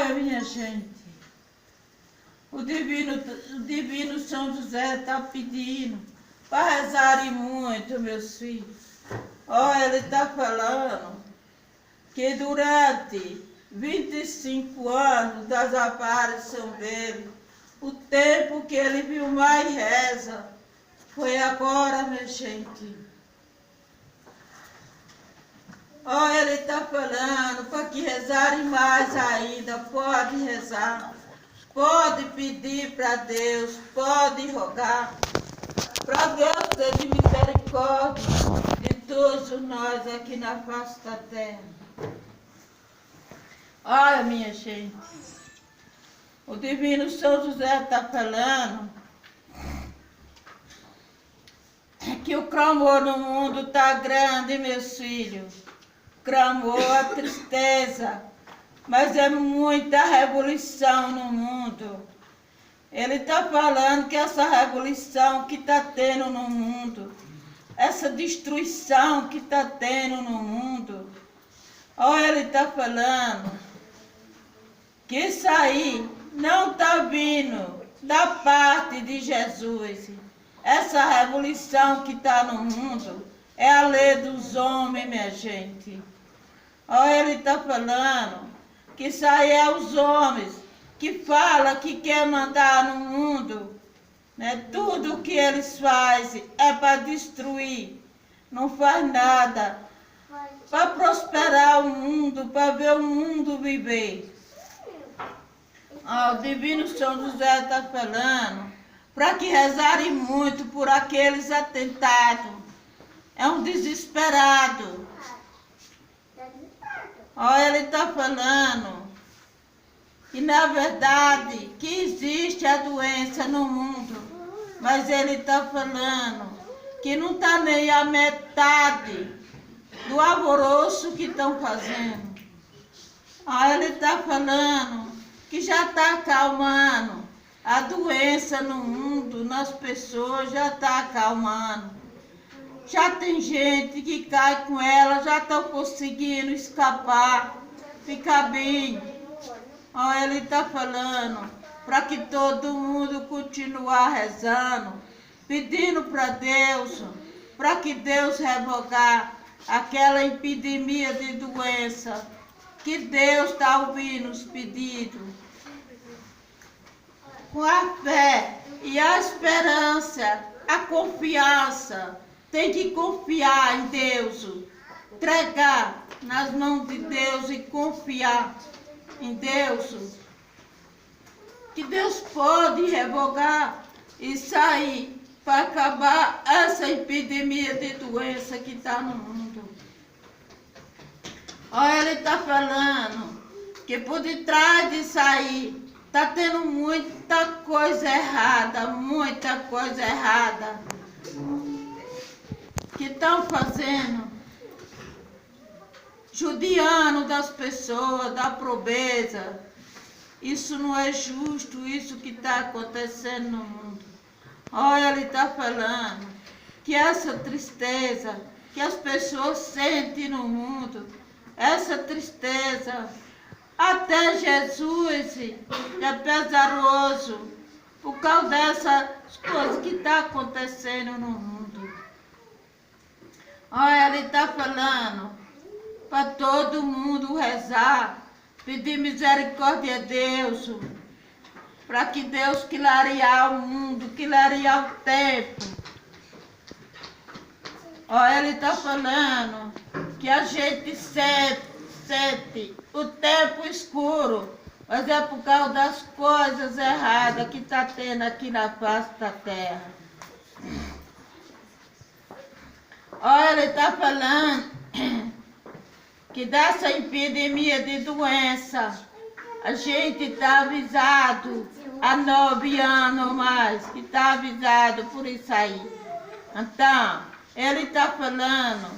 Olha, minha gente, o divino São José está pedindo para rezarem muito, meus filhos. Olha, ele está falando que durante 25 anos das aparições dele, o tempo que ele viu mais reza foi agora, minha gente. Olha, ele está falando para que rezarem mais ainda, pode rezar, pode pedir para Deus, pode rogar, para Deus ter de misericórdia de todos nós aqui na face da terra. Olha, minha gente, o divino São José está falando que o clamor no mundo está grande, meus filhos. Clamor, a tristeza, mas é muita revolução no mundo. Ele está falando que essa revolução que está tendo no mundo, essa destruição que está tendo no mundo, olha, ele está falando que isso aí não está vindo da parte de Jesus. Essa revolução que está no mundo é a lei dos homens, minha gente. Olha, ele está falando que isso aí é os homens que falam que quer mandar no mundo, né? Tudo o que eles fazem é para destruir, não faz nada para prosperar o mundo, para ver o mundo viver. O divino São José está falando para que rezarem muito por aqueles atentados. É um desesperado. Olha, ele está falando que na verdade que existe a doença no mundo, mas ele está falando que não está nem a metade do alvoroço que estão fazendo. Olha, ele está falando que já está acalmando a doença no mundo, nas pessoas, já está acalmando. Já tem gente que cai com ela, já estão conseguindo escapar, ficar bem. Olha, ele está falando para que todo mundo continue rezando, pedindo para Deus, para que Deus revogar aquela epidemia de doença, que Deus está ouvindo os pedidos. Com a fé e a esperança, a confiança, tem que confiar em Deus, entregar nas mãos de Deus e confiar em Deus, que Deus pode revogar isso aí para acabar essa epidemia de doença que está no mundo. Olha, ele está falando que por detrás disso aí está tendo muita coisa errada, que estão fazendo, judiando das pessoas, da pobreza. Isso não é justo, isso que está acontecendo no mundo. Olha, ele está falando que essa tristeza que as pessoas sentem no mundo, essa tristeza, até Jesus é pesaroso por causa dessas coisas que estão acontecendo no mundo. Olha, ele está falando para todo mundo rezar, pedir misericórdia a Deus, para que Deus clarear o mundo, clarear o tempo. Olha, ele está falando que a gente sente o tempo escuro, mas é por causa das coisas erradas que está tendo aqui na face da terra. Olha, ele está falando que dessa epidemia de doença, a gente está avisado há 9 anos mais, que está avisado por isso aí. Então, ele está falando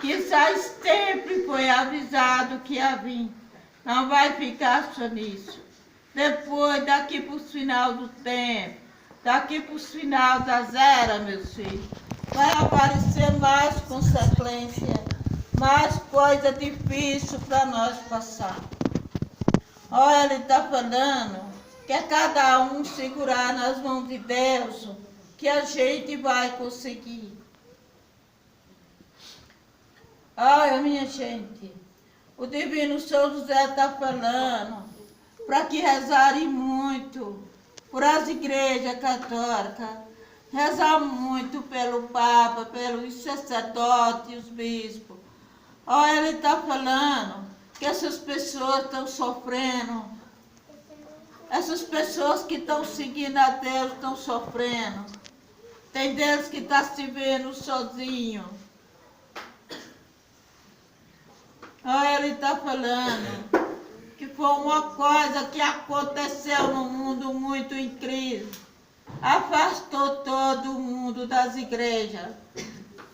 que isso aí sempre foi avisado que ia vir. Não vai ficar só nisso. Depois, daqui para o final do tempo, daqui para o final das eras, meus filhos, vai aparecer mais consequência, mais coisa difícil para nós passar. Olha, ele está falando que é cada um segurar nas mãos de Deus que a gente vai conseguir. Olha, minha gente, o Divino São José está falando para que rezarem muito por as igrejas católicas, rezar muito pelo Papa, pelos sacerdotes, os bispos. Olha, ele está falando que essas pessoas estão sofrendo, essas pessoas que estão seguindo a Deus estão sofrendo. Tem deles que estão se vendo sozinho. Olha, ele está falando que foi uma coisa que aconteceu no mundo muito incrível. Afastou todo mundo das igrejas.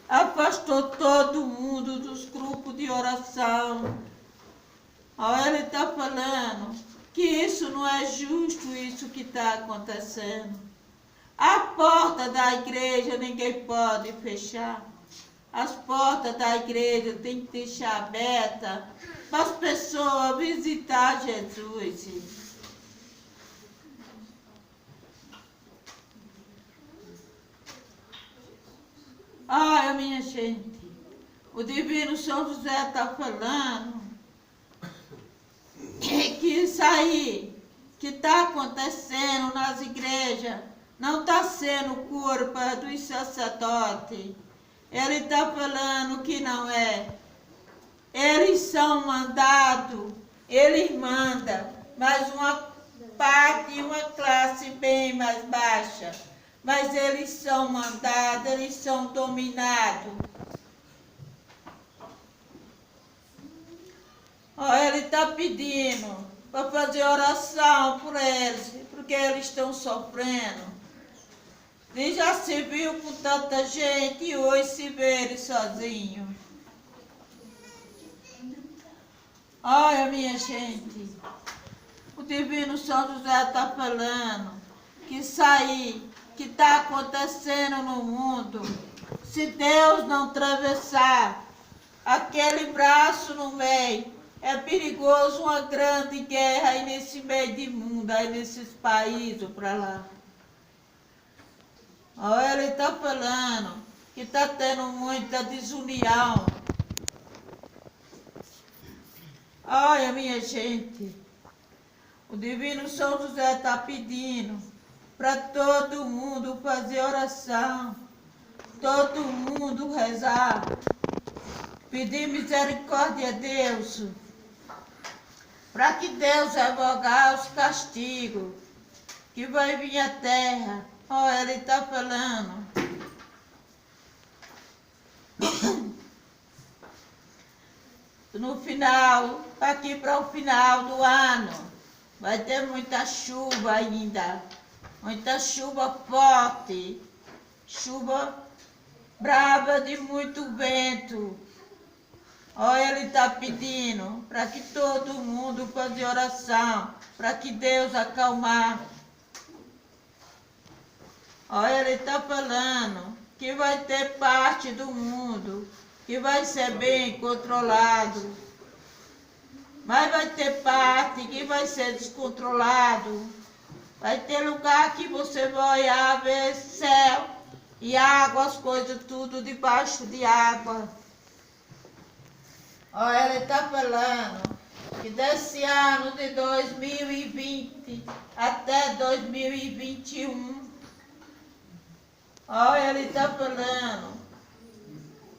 Afastou todo mundo dos grupos de oração. Olha, ele está falando que isso não é justo, isso que está acontecendo. A porta da igreja ninguém pode fechar. As portas da igreja tem que deixar aberta para as pessoas visitar Jesus. Olha, minha gente, o Divino São José está falando que isso aí que está acontecendo nas igrejas não está sendo culpa dos sacerdotes. Ele está falando que não é. Eles são mandados, eles mandam, mas uma parte, uma classe bem mais baixa. Mas eles são mandados, eles são dominados. Ele está pedindo para fazer oração por eles, porque eles estão sofrendo. E já se viu com tanta gente e hoje se vê ele sozinho. Olha, minha gente, o Divino São José está falando que isso aí que está acontecendo no mundo, se Deus não atravessar aquele braço no meio, é perigoso uma grande guerra aí nesse meio de mundo, aí nesses países para lá. Olha, ele está falando que está tendo muita desunião. Olha, minha gente, o Divino São José está pedindo para todo mundo fazer oração, todo mundo rezar, pedir misericórdia a Deus, para que Deus revogar os castigos que vai vir à terra. Olha, ele está falando. No final, aqui para o final do ano, vai ter muita chuva ainda. Muita chuva forte. Chuva brava de muito vento. Olha, ele está pedindo para que todo mundo faça oração, para que Deus acalmar. Olha, ele está falando que vai ter parte do mundo que vai ser bem controlado. Mas vai ter parte que vai ser descontrolado. Vai ter lugar que você vai olhar, ver céu e água, as coisas tudo debaixo de água. Olha, ele está falando que desse ano de 2020 até 2021, olha, ele está falando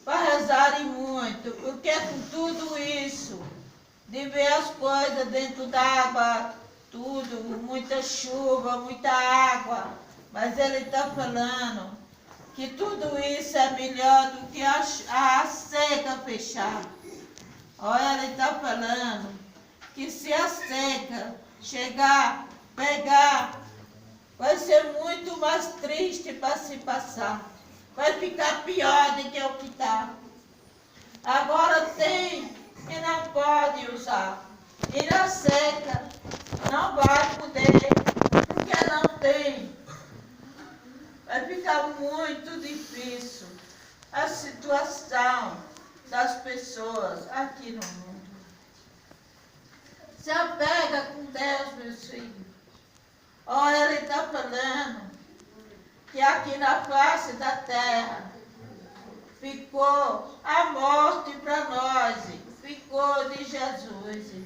para rezarem muito, porque com tudo isso, de ver as coisas dentro d'água, tudo, muita chuva, muita água, mas ele está falando que tudo isso é melhor do que a seca fechada. Olha, ele está falando que se a seca chegar, pegar, vai ser muito mais triste para se passar. Vai ficar pior do que o que está. Agora tem e não pode usar. E na seca não vai poder, porque não tem. Vai ficar muito difícil a situação das pessoas aqui no mundo. Se apega com Deus, meus filhos. Olha, ele está falando que aqui na face da terra ficou a morte para nós, ficou de Jesus.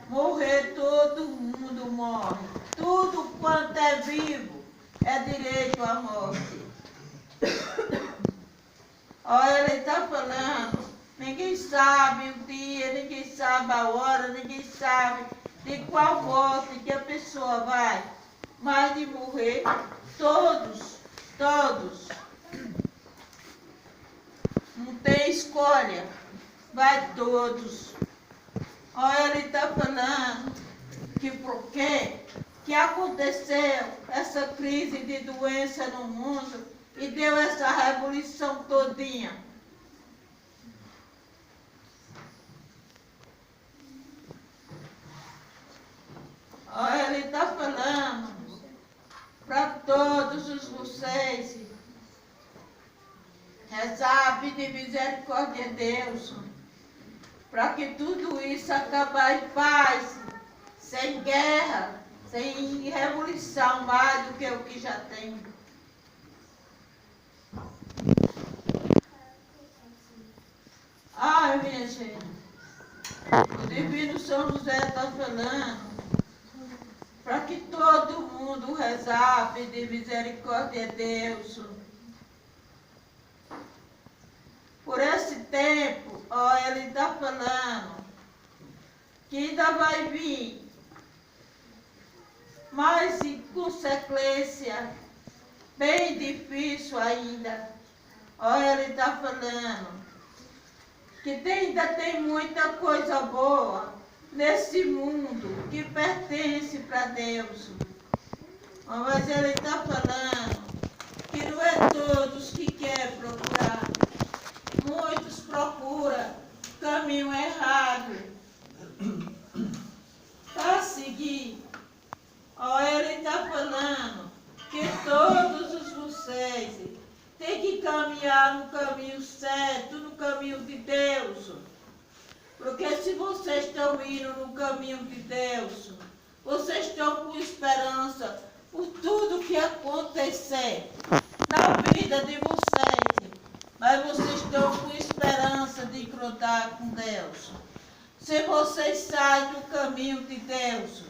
Morrer todo mundo morre. Tudo quanto é vivo é direito à morte. Olha, ele está falando, ninguém sabe o dia, ninguém sabe a hora, ninguém sabe de qual morte que a pessoa vai. Mas de morrer, todos. Não tem escolha, vai todos. Olha, ele está falando que por quê que aconteceu essa crise de doença no mundo e deu essa revolução todinha. Olha, ele está falando para todos vocês, rezar, pedir misericórdia de Deus, para que tudo isso acabe em paz, sem guerra, sem revolução mais do que o que já tem. Ai, minha gente, o Divino São José está falando para que todo mundo rezar, pedir misericórdia a Deus. Por esse tempo, ó, ele está falando que ainda vai vir mais consequência, bem difícil ainda. Ó, ele está falando que ainda tem muita coisa boa nesse mundo que pertence para Deus. Mas ele está falando que não é todos que querem procurar. Muitos procuram caminho errado para seguir. Ele está falando que todos vocês têm que caminhar no caminho certo, no caminho de Deus. Porque se vocês estão indo no caminho de Deus, vocês estão com esperança por tudo que acontecer na vida de vocês. Mas vocês estão com esperança de encontrar com Deus. Se vocês saem do caminho de Deus,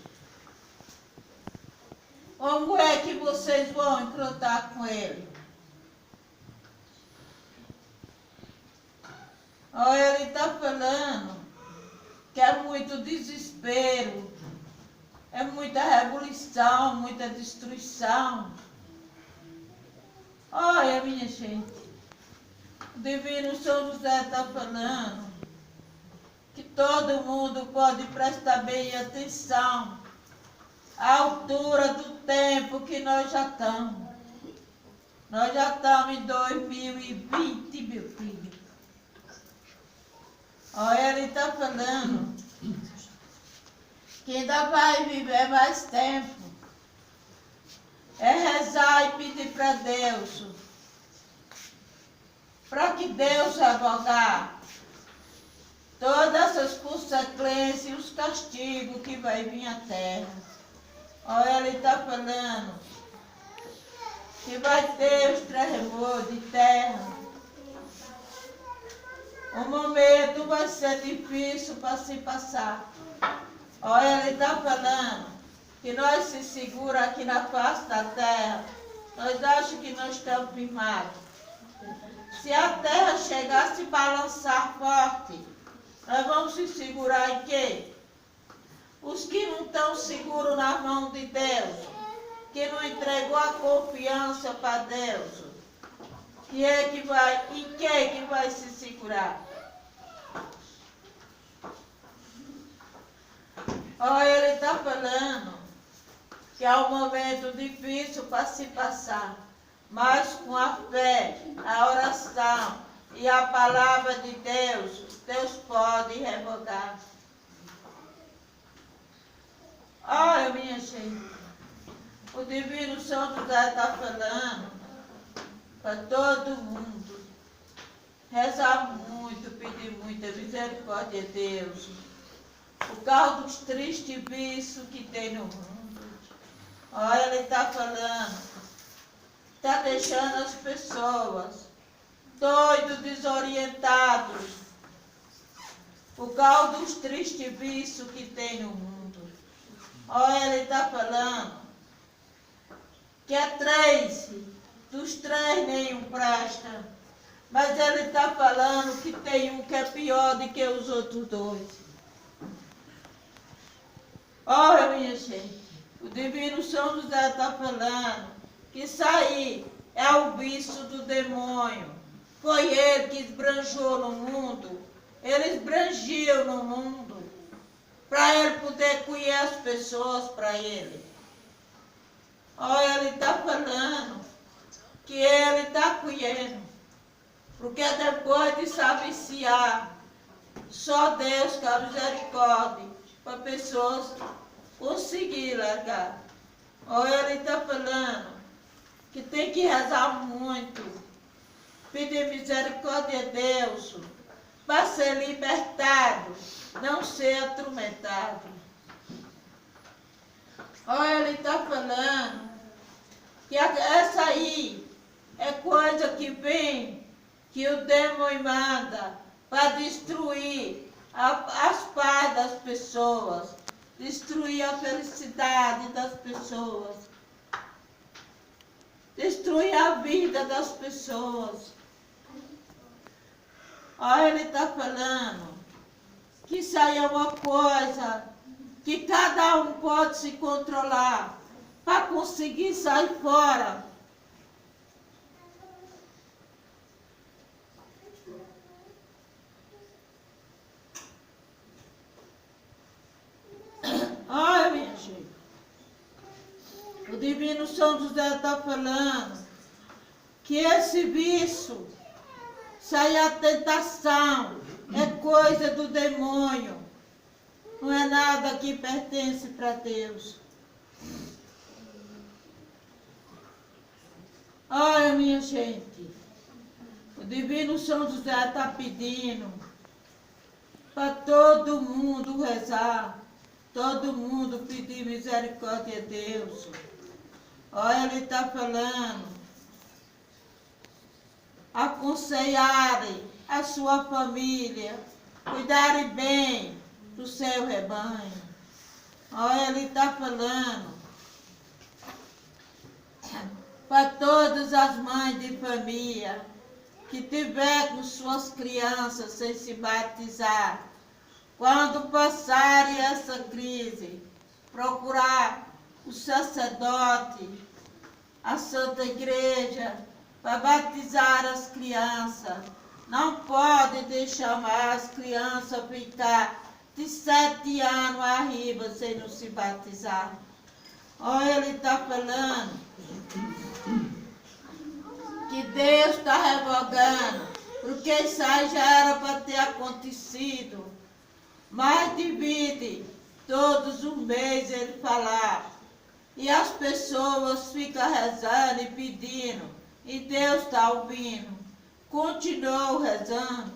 como é que vocês vão encontrar com Ele? Ele está falando que é muito desespero, é muita revolução, muita destruição. Olha, minha gente, o Divino São José está falando que todo mundo pode prestar bem atenção à altura do tempo que nós já estamos. Nós já estamos em 2020, meu filho. Ele está falando que ainda vai viver mais tempo. É rezar e pedir para Deus, para que Deus revogar todas essas consequências e os castigos que vai vir à terra. Ele está falando que vai ter os tremores de terra. O momento vai ser difícil para se passar. Ele está falando que nós se segura aqui na face da terra. Nós achamos que nós estamos firmados. Se a terra chegar a se balançar forte, nós vamos se segurar em quê? Os que não estão seguros na mão de Deus, que não entregou a confiança para Deus, em que vai se segurar? Ele está falando que é um momento difícil para se passar, mas com a fé, a oração e a palavra de Deus, Deus pode revogar. Olha, minha gente, o Divino São José está falando para todo mundo rezar muito, pedir muita misericórdia a Deus, por causa dos tristes vícios que tem no mundo. Olha, ele está falando, está deixando as pessoas doidos, desorientados, por causa dos tristes vícios que tem no mundo. Olha, ele está falando que é 3, dos 3 nenhum presta, mas ele está falando que tem um que é pior do que os outros 2. Olha, minha gente, o Divino São José está falando que isso aí é o vício do demônio. Foi ele que esbranjou no mundo, ele esbrangiu no mundo, para ele poder colher as pessoas para ele. Olha, ele está falando que ele está colhendo, porque depois de se viciar, só Deus que a misericórdia para pessoas conseguir largar. Olha, ele está falando que tem que rezar muito, pedir misericórdia a Deus, para ser libertado, não ser atormentado. Olha, ele está falando que essa aí é coisa que vem, que o demônio manda para destruir as paz das pessoas, destruir a felicidade das pessoas, destruir a vida das pessoas. Olha, ele está falando que isso aí é uma coisa que cada um pode se controlar para conseguir sair fora. Olha, minha gente, o Divino São José está falando que esse vício, isso aí é a tentação, é coisa do demônio, não é nada que pertence para Deus. Olha, minha gente, o Divino São José está pedindo para todo mundo rezar, todo mundo pedir misericórdia a Deus. Olha, ele está falando, aconselharem a sua família, cuidarem bem do seu rebanho. Olha, ele está falando para todas as mães de família que tiver com suas crianças sem se batizar, quando passarem essa crise, procurar o sacerdote, a Santa Igreja, para batizar as crianças. Não pode deixar mais as crianças ficar de 7 anos arriba sem não se batizar. Olha, ele está falando que Deus está revogando, porque isso aí já era para ter acontecido. Mas divide todos os meses ele falar. E as pessoas ficam rezando e pedindo. E Deus está ouvindo. Continuou rezando.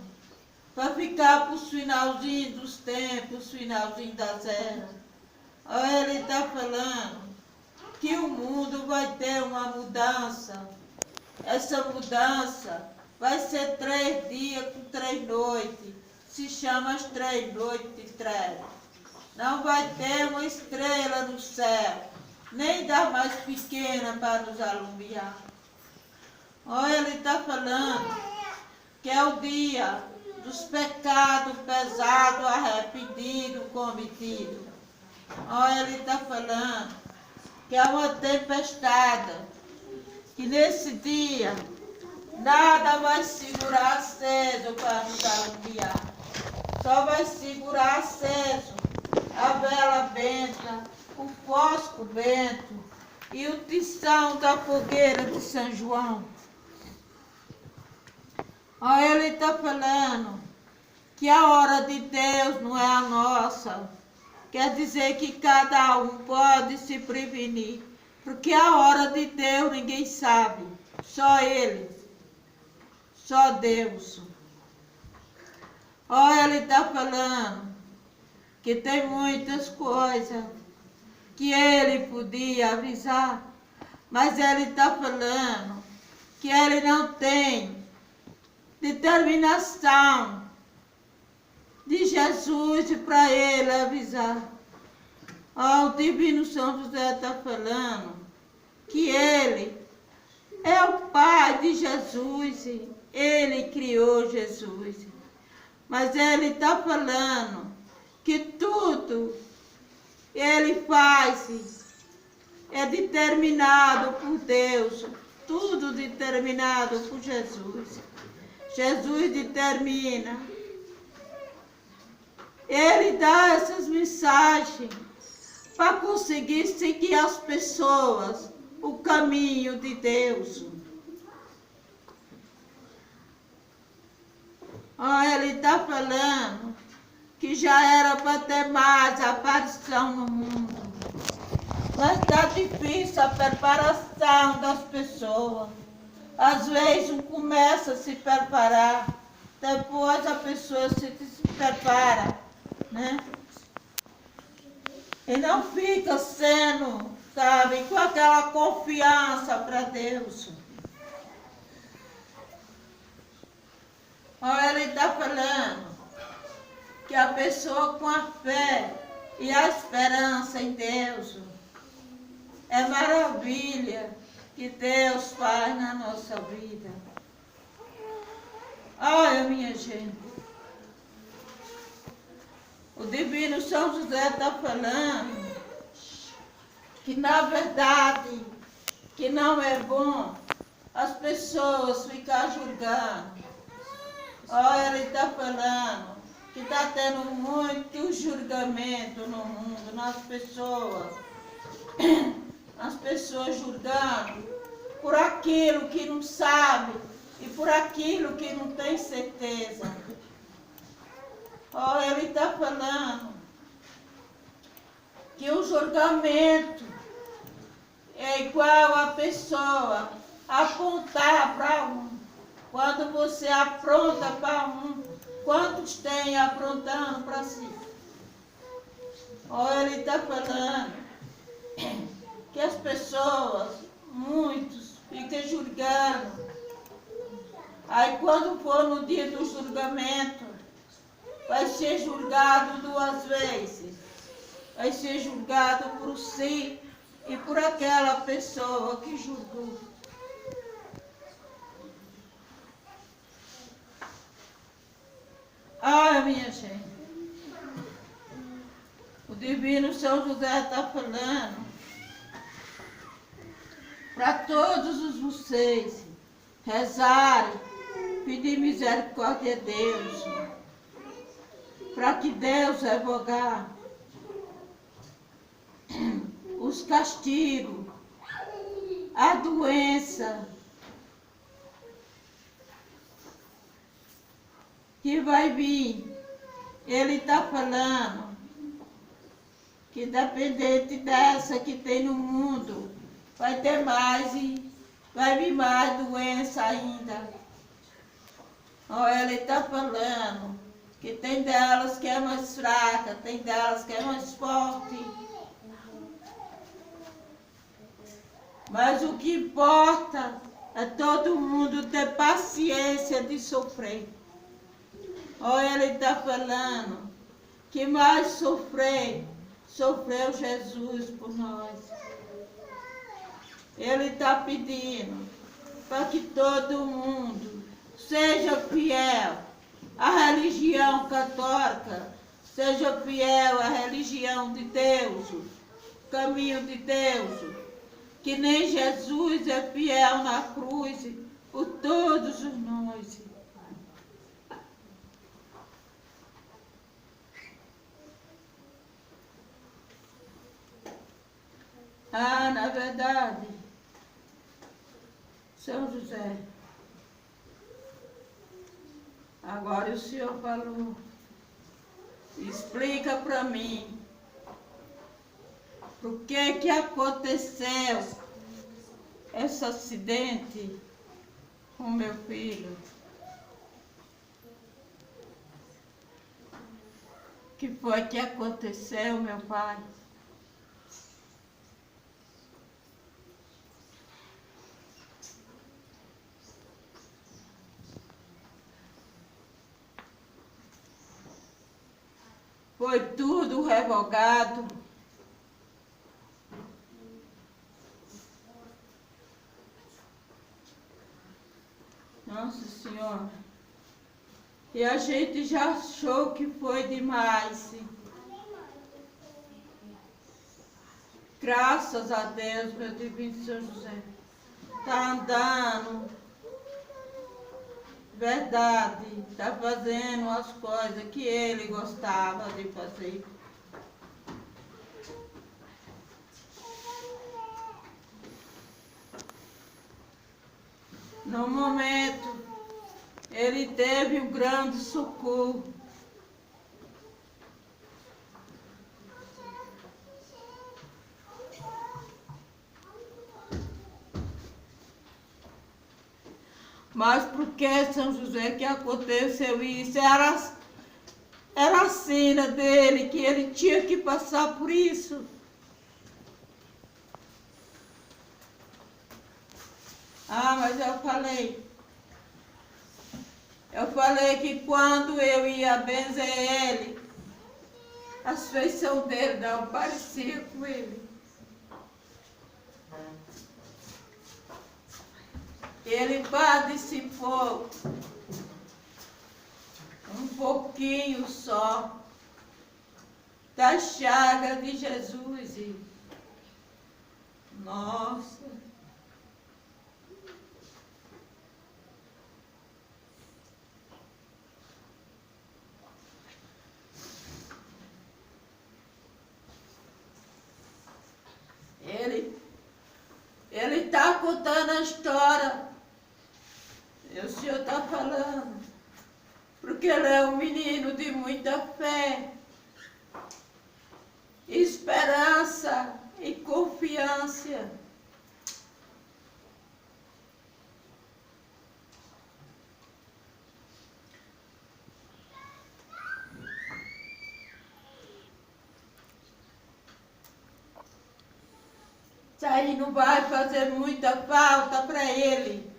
Para ficar para os finalzinhos dos tempos, finalzinho das eras. Olha, ele está falando que o mundo vai ter uma mudança. Essa mudança vai ser 3 dias com 3 noites. Se chama as 3 noites de trevas. Não vai ter uma estrela no céu, nem da mais pequena para nos alumiar. Olha, ele está falando que é o dia dos pecados pesados, arrependidos, cometidos. Olha, ele está falando que é uma tempestade, que nesse dia nada vai segurar aceso para nos alumiar. Só vai segurar aceso a vela benta, o fósforo bento e o tição da fogueira de São João. Olha, ele está falando que a hora de Deus não é a nossa. Quer dizer que cada um pode se prevenir, porque a hora de Deus ninguém sabe, só Ele, só Deus. Olha, ele está falando que tem muitas coisas que ele podia avisar, mas ele está falando que ele não tem determinação de Jesus para ele avisar. O Divino São José está falando que ele é o Pai de Jesus, ele criou Jesus. Mas ele está falando que tudo ele faz é determinado por Deus, tudo determinado por Jesus. Jesus determina. Ele dá essas mensagens para conseguir seguir as pessoas o caminho de Deus. Ele está falando que já era para ter mais aparição no mundo. Mas está difícil a preparação das pessoas. Às vezes um começa a se preparar, depois a pessoa se prepara, né? E não fica sendo, sabe, com aquela confiança para Deus. Ele está falando que a pessoa com a fé e a esperança em Deus é maravilha que Deus faz na nossa vida. Olha, minha gente, o Divino São José está falando que, na verdade, que não é bom as pessoas ficarem julgando. Ele está falando que está tendo muito julgamento no mundo, nas pessoas. As pessoas julgando por aquilo que não sabe e por aquilo que não tem certeza. Ele está falando que o julgamento é igual a pessoa apontar para um. Quando você apronta para um, quantos tem aprontando para si? Ele está falando que as pessoas, muitos, ficam julgando. Aí quando for no dia do julgamento, vai ser julgado duas vezes. Vai ser julgado por si e por aquela pessoa que julgou. Minha gente, o Divino São José está falando para todos os vocês rezarem, pedir misericórdia a Deus, para que Deus revogar os castigos, a doença que vai vir. Ele está falando que, independente dessa que tem no mundo, vai ter mais e vai vir mais doença ainda. Ele está falando que tem delas que é mais fraca, tem delas que é mais forte. Mas o que importa é todo mundo ter paciência de sofrer. Ele está falando que mais sofreu Jesus por nós. Ele está pedindo para que todo mundo seja fiel à religião católica, seja fiel à religião de Deus, caminho de Deus, que nem Jesus é fiel na cruz por todos nós. Na verdade, São José, agora o senhor falou, explica para mim, por que aconteceu esse acidente com meu filho? que foi que aconteceu, meu Pai? Foi tudo revogado. Nossa Senhora. E a gente já achou que foi demais. Graças a Deus, meu divino São José. Está andando. Verdade. Está fazendo as coisas que ele gostava de fazer. No momento, ele teve um grande socorro. Mas por que, São José, que aconteceu isso? Era a sina dele, que ele tinha que passar por isso. Ah, mas eu falei que quando eu ia benzer ele, as feições dele não pareciam com ele. Ele participou um pouquinho só da chaga de Jesus. E, nossa! Ele está contando a história. E o Senhor está falando. Porque ele é um menino de muita fé, esperança e confiança. Isso aí não vai fazer muita falta para ele.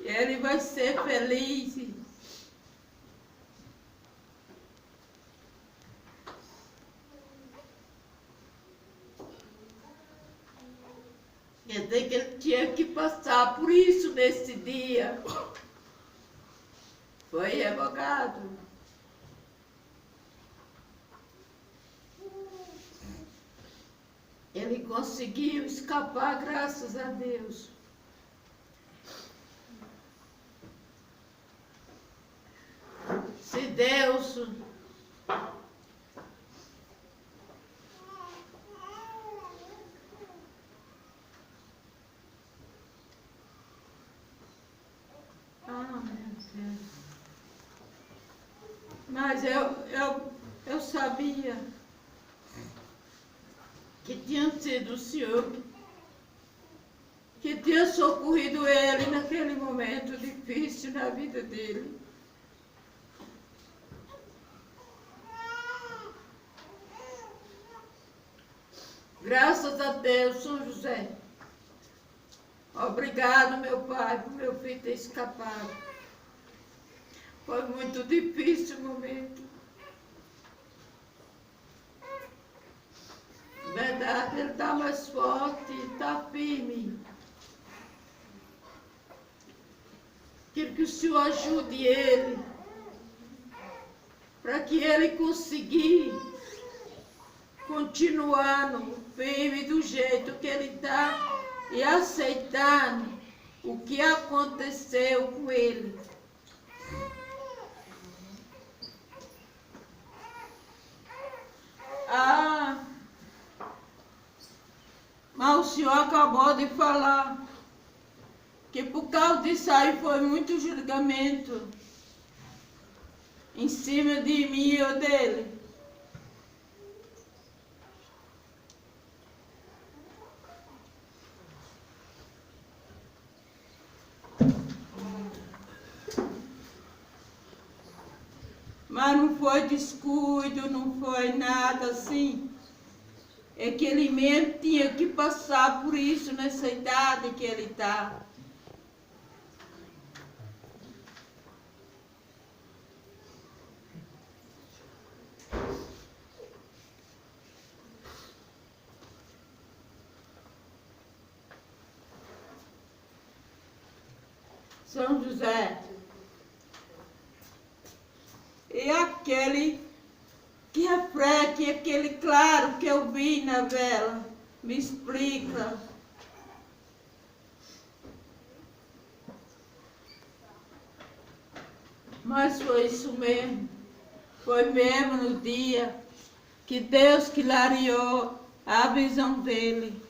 Ele vai ser feliz. Quer dizer que ele tinha que passar por isso nesse dia. Foi revogado. Ele conseguiu escapar, graças a Deus. Se Deus mas eu sabia que tinha sido o Senhor que tinha socorrido ele naquele momento difícil na vida dele. Graças a Deus, São José. Obrigado, meu Pai, por meu filho ter escapado. Foi muito difícil o momento. Verdade, ele está mais forte, está firme. Quero que o Senhor ajude ele, para que ele consiga continuando firme do jeito que ele está e aceitando o que aconteceu com ele. Mas o Senhor acabou de falar que por causa disso aí foi muito julgamento em cima de mim ou dele. Mas não foi descuido, não foi nada assim. É que ele mesmo tinha que passar por isso nessa idade que ele está. São José. E aquele que reflete, aquele claro que eu vi na vela, me explica. Mas foi isso mesmo. Foi mesmo no dia que Deus clareou a visão dele.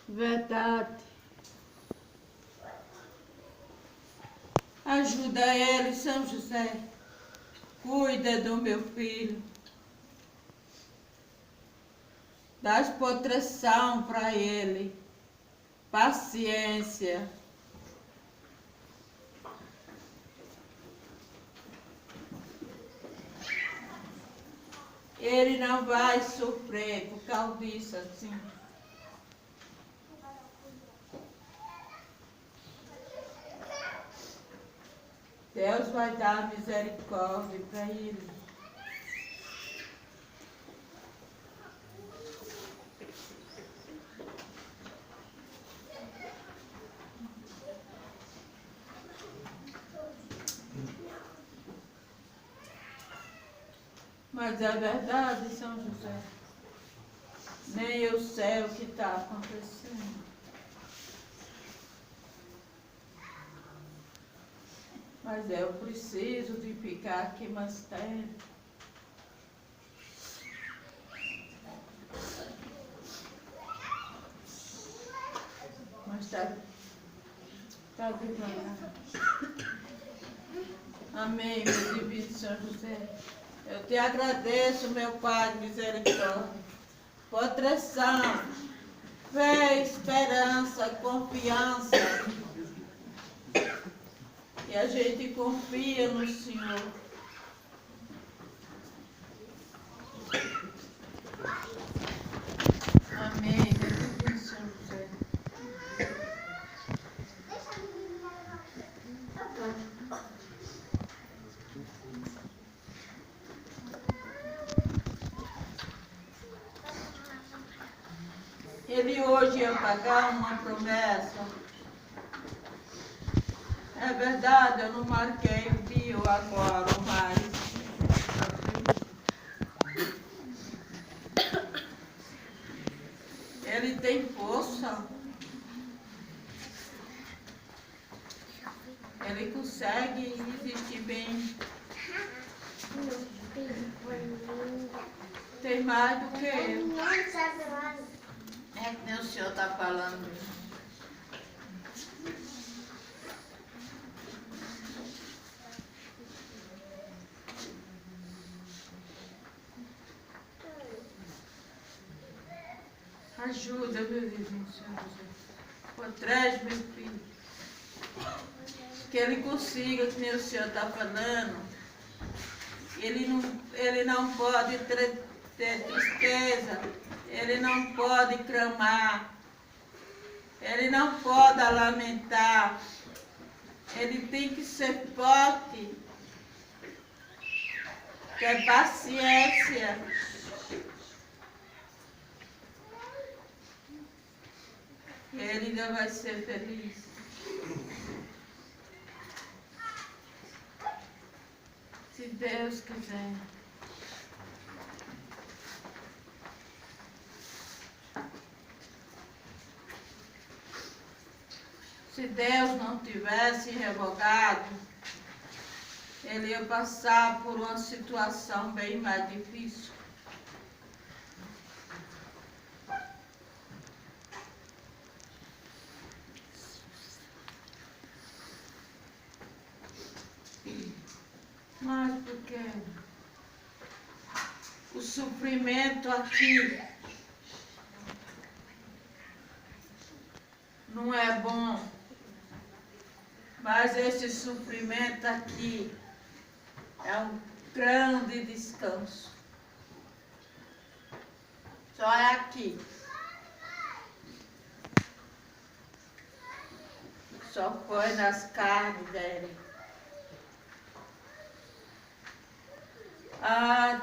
Verdade. Ajuda ele, São José. Cuida do meu filho. Dá proteção para ele. Paciência. Ele não vai sofrer por causa disso assim. Deus vai dar misericórdia para ele. Mas é verdade, São José. Nem eu sei o que está acontecendo. Mas eu preciso de ficar aqui mais tempo. Mas está devagar. Amém, meu divino São José. Eu te agradeço, meu Pai de misericórdia. Proteção, fé, esperança, confiança. E a gente confia no Senhor. Amém, meu divino São José. Ele hoje ia pagar uma promessa. É verdade, eu não marquei o dia agora, mas ele tem força. Ele consegue resistir bem. Tem mais do que eu. É que nem o senhor está falando. Ajuda, meu divino Senhor Jesus. Protege meu filho. Que ele consiga, que nem o senhor está falando. Ele não pode ter tristeza. Ele não pode clamar. Ele não pode lamentar. Ele tem que ser forte. Ter paciência. Ele ainda vai ser feliz. Se Deus quiser. Se Deus não tivesse revogado, ele ia passar por uma situação bem mais difícil. Mas porque o sofrimento aqui não é bom. Mas esse sofrimento aqui é um grande descanso. Só é aqui. Só foi nas carnes dele.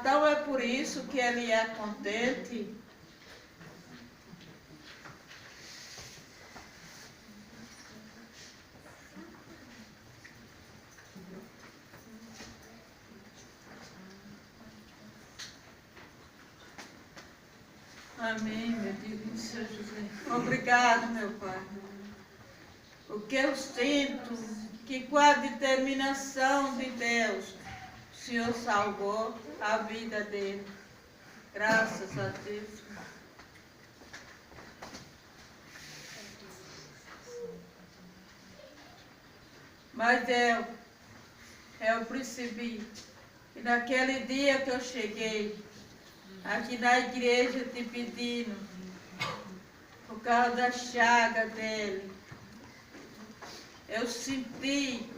Então é por isso que ele é contente. Amém, meu divino São José. Obrigado, meu Pai. Porque eu sinto que com a determinação de Deus, o Senhor salvou a vida dele. Graças a Deus. Mas eu percebi que naquele dia que eu cheguei aqui na igreja te pedindo, por causa da chaga dele, eu senti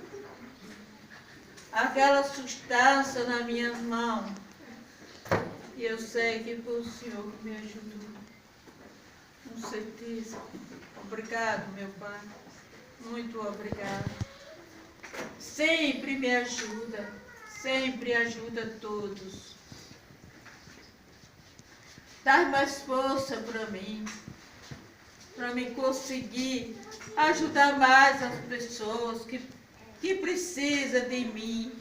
aquela substância nas minhas mãos. E eu sei que foi o Senhor que me ajudou. Com certeza. Obrigado, meu Pai. Muito obrigado. Sempre me ajuda. Sempre ajuda todos. Dá mais força para mim conseguir ajudar mais as pessoas que precisam de mim,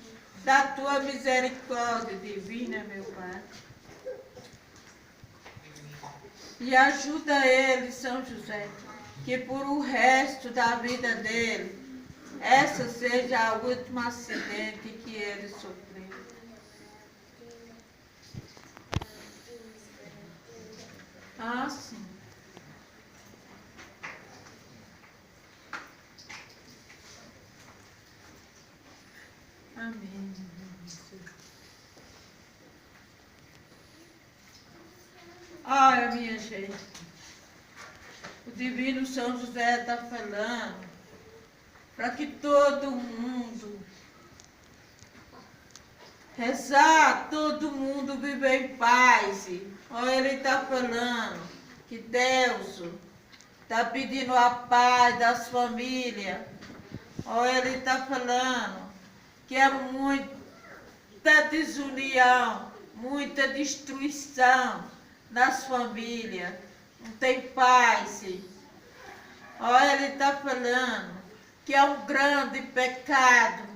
da tua misericórdia divina, meu Pai. E ajuda ele, São José, que por o resto da vida dele, essa seja o último acidente que ele sofreu. Sim. Amém. Minha gente, o Divino São José está falando para que todo mundo rezar, todo mundo viver em paz. Ele está falando que Deus está pedindo a paz das famílias. Ele está falando que é muita desunião, muita destruição nas famílias. Não tem paz. Ele está falando que é um grande pecado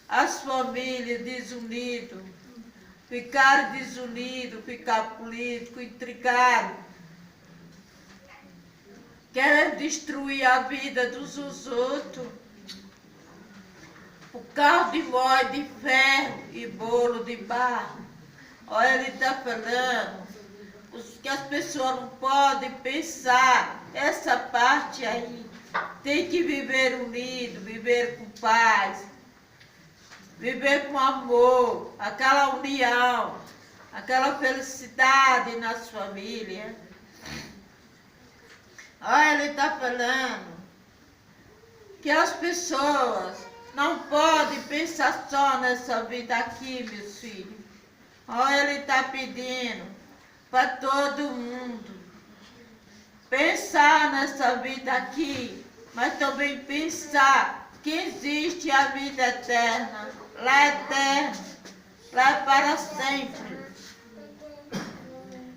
as famílias desunidas, ficar desunido, ficar político, intrigado, querem destruir a vida dos outros, por causa de molho de ferro e bolo de barro. Ele está falando que as pessoas não podem pensar essa parte aí. Tem que viver unido, viver com paz, viver com amor, aquela união, aquela felicidade nas famílias. Ele está falando que as pessoas não podem pensar só nessa vida aqui, meus filhos. Ele está pedindo para todo mundo pensar nessa vida aqui, mas também pensar que existe a vida eterna. Lá é eterno, lá é para sempre.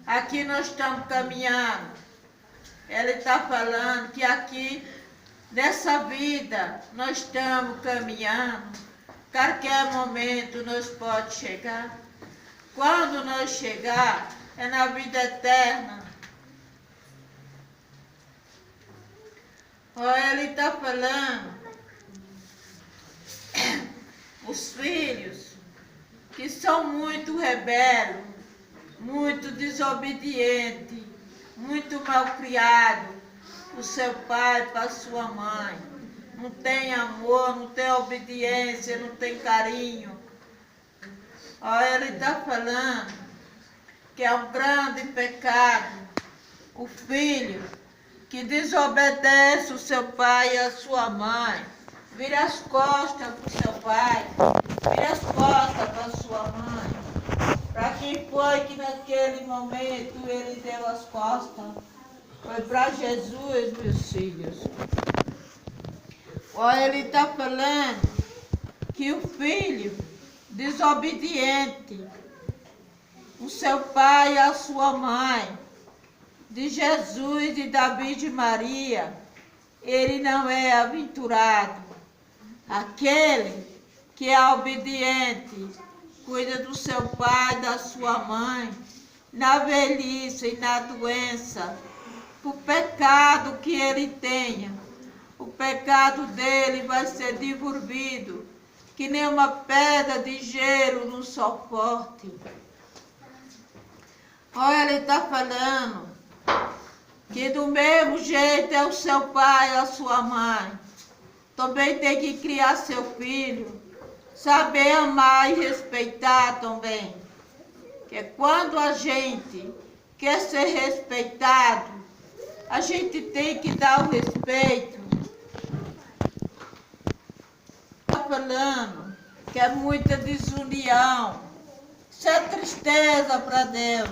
Aqui nós estamos caminhando. Ele está falando que aqui, nessa vida, nós estamos caminhando. Qualquer momento nós pode chegar. Quando nós chegar, é na vida eterna. Ele está falando os filhos que são muito rebeldes, muito desobedientes, muito malcriados, o seu pai para a sua mãe. Não tem amor, não tem obediência, não tem carinho. Ele está falando que é um grande pecado o filho que desobedece o seu pai e a sua mãe. Vira as costas para o seu pai. Vira as costas para sua mãe. Para quem foi que naquele momento ele deu as costas? Foi para Jesus, meus filhos. Olha, ele está falando que o filho desobediente, o seu pai e a sua mãe, de Jesus e da Virgem Maria, ele não é aventurado. Aquele que é obediente, cuida do seu pai, da sua mãe, na velhice e na doença, o pecado que ele tenha, o pecado dele vai ser devolvido, que nem uma pedra de gelo no sol forte. Olha, ele está falando que do mesmo jeito é o seu pai e a sua mãe. Também tem que criar seu filho, saber amar e respeitar também. Que quando a gente quer ser respeitado, a gente tem que dar o respeito. Está falando que é muita desunião. Isso é tristeza para Deus.